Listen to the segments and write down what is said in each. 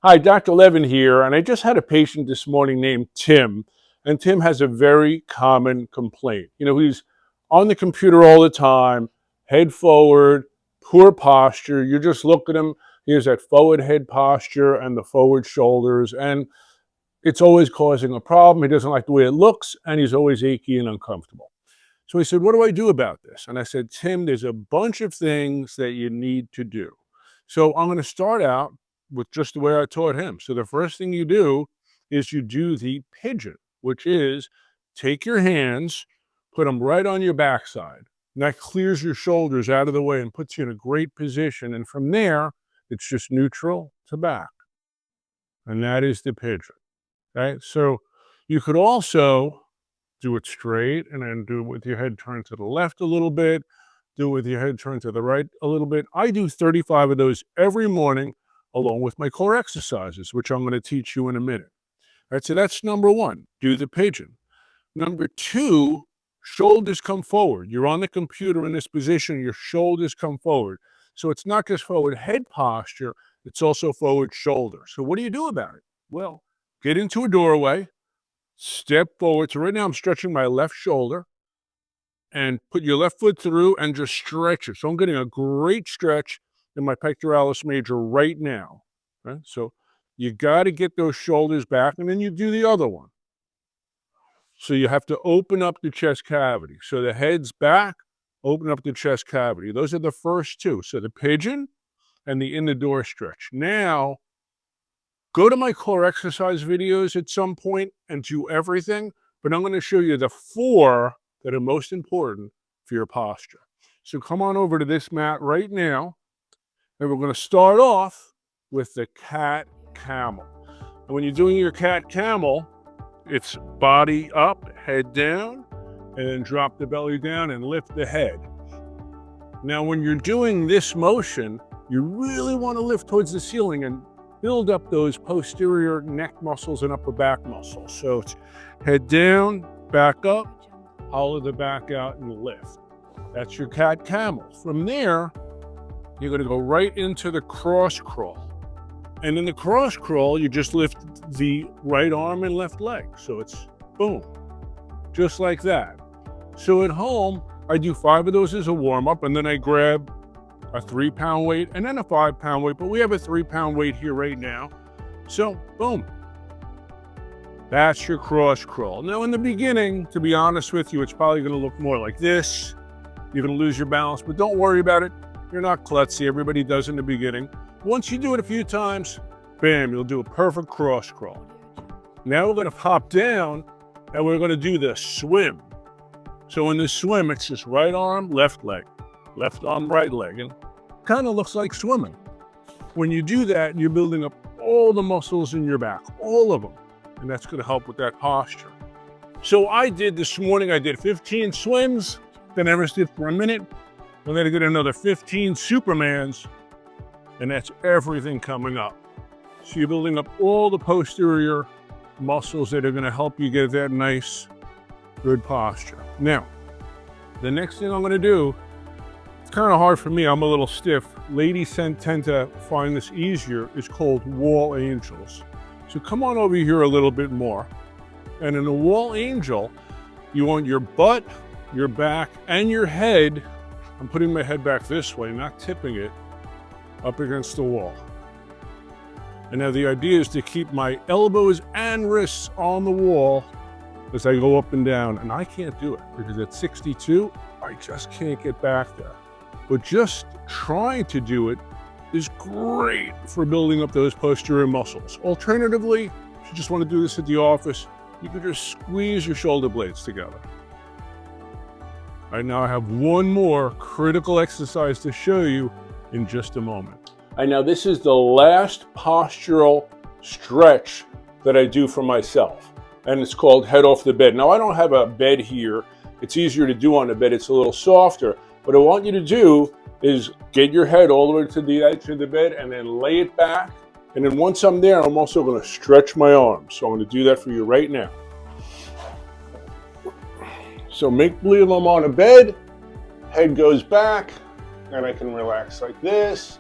Hi, Dr. Levin here, and I just had a patient this morning named Tim, and Tim has a very common complaint. He's on the computer all the time, head forward, poor posture. You just look at him, he has that forward head posture and the forward shoulders, and it's always causing a problem. He doesn't like the way it looks, and he's always achy and uncomfortable. So he said, what do I do about this? And I said, Tim, there's a bunch of things that you need to do. So I'm going to start out with just the way I taught him. So the first thing you do is you do the pigeon, which is take your hands, put them right on your backside. And that clears your shoulders out of the way and puts you in a great position. And from there, it's just neutral to back. And that is the pigeon. Okay? So you could also do it straight and then do it with your head turned to the left a little bit. Do it with your head turned to the right a little bit. I do 35 of those every morning along with my core exercises, which I'm going to teach you in a minute. All right, so that's number one, do the pigeon. Number two, shoulders come forward. You're on the computer in this position, your shoulders come forward. So it's not just forward head posture, it's also forward shoulder. So what do you do about it? Well, get into a doorway, step forward. So right now I'm stretching my left shoulder, and put your left foot through and just stretch it. So I'm getting a great stretch in my pectoralis major right now. Okay? So you got to get those shoulders back, and then you do the other one. So you have to open up the chest cavity. So the head's back, open up the chest cavity. Those are the first two. So the pigeon and the in the door stretch. Now, go to my core exercise videos at some point and do everything, but I'm going to show you the four that are most important for your posture. So come on over to this mat right now, and we're going to start off with the cat camel. And when you're doing your cat camel, it's body up, head down, and then drop the belly down and lift the head. Now, when you're doing this motion, you really want to lift towards the ceiling and build up those posterior neck muscles and upper back muscles. So it's head down, back up, hollow the back out and lift. That's your cat camel. From there, you're going to go right into the cross crawl. And in the cross crawl, you just lift the right arm and left leg. So it's boom, just like that. So at home, I do 5 of those as a warm-up, and then I grab a 3-pound weight and then a 5-pound weight, but we have a 3-pound weight here right now. So boom. That's your cross crawl. Now in the beginning, to be honest with you, it's probably going to look more like this. You're going to lose your balance, but don't worry about it. You're not klutzy. Everybody does in the beginning. Once you do it a few times, bam, you'll do a perfect cross crawl. Now we're going to pop down and we're going to do the swim. So in the swim, it's just right arm, left leg, left arm, right leg, and kind of looks like swimming. When you do that, you're building up all the muscles in your back, all of them. And that's going to help with that posture. So this morning, I did 15 swims, then I rested for a minute, and then I did another 15 Supermans, and that's everything coming up. So you're building up all the posterior muscles that are going to help you get that nice, good posture. Now, the next thing I'm going to do, it's kind of hard for me, I'm a little stiff. Ladies tend to find this easier, is called wall angels. So come on over here a little bit more. And in a wall angel, you want your butt, your back, and your head. I'm putting my head back this way, not tipping it, up against the wall. And now the idea is to keep my elbows and wrists on the wall as I go up and down. And I can't do it because at 62, I just can't get back there. But just trying to do it is great for building up those posterior muscles. Alternatively, if you just want to do this at the office, you can just squeeze your shoulder blades together. All right, now I have one more critical exercise to show you in just a moment. All right, now this is the last postural stretch that I do for myself, and it's called head off the bed. Now I don't have a bed here. It's easier to do on the bed. It's a little softer. What I want you to do is get your head all the way to the edge of the bed and then lay it back. And then once I'm there, I'm also going to stretch my arms. So I'm going to do that for you right now. So make believe I'm on a bed, head goes back, and I can relax like this.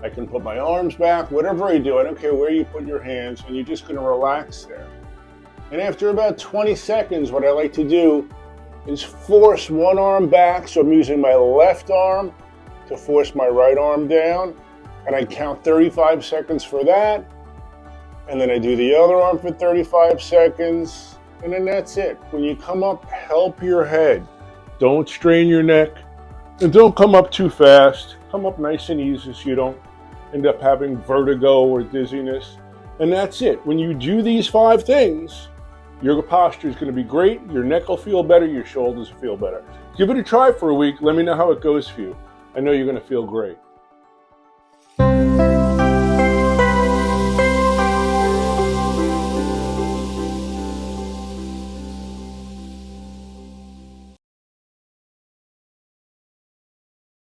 I can put my arms back, whatever I do, I don't care where you put your hands, and you're just going to relax there. And after about 20 seconds, what I like to do is force one arm back, so I'm using my left arm to force my right arm down, and I count 35 seconds for that, and then I do the other arm for 35 seconds, and then that's it. When you come up, help your head. Don't strain your neck, and don't come up too fast. Come up nice and easy so you don't end up having vertigo or dizziness. And that's it. When you do these 5 things, your posture is going to be great, your neck will feel better, your shoulders will feel better. Give it a try for a week. Let me know how it goes for you. I know you're going to feel great.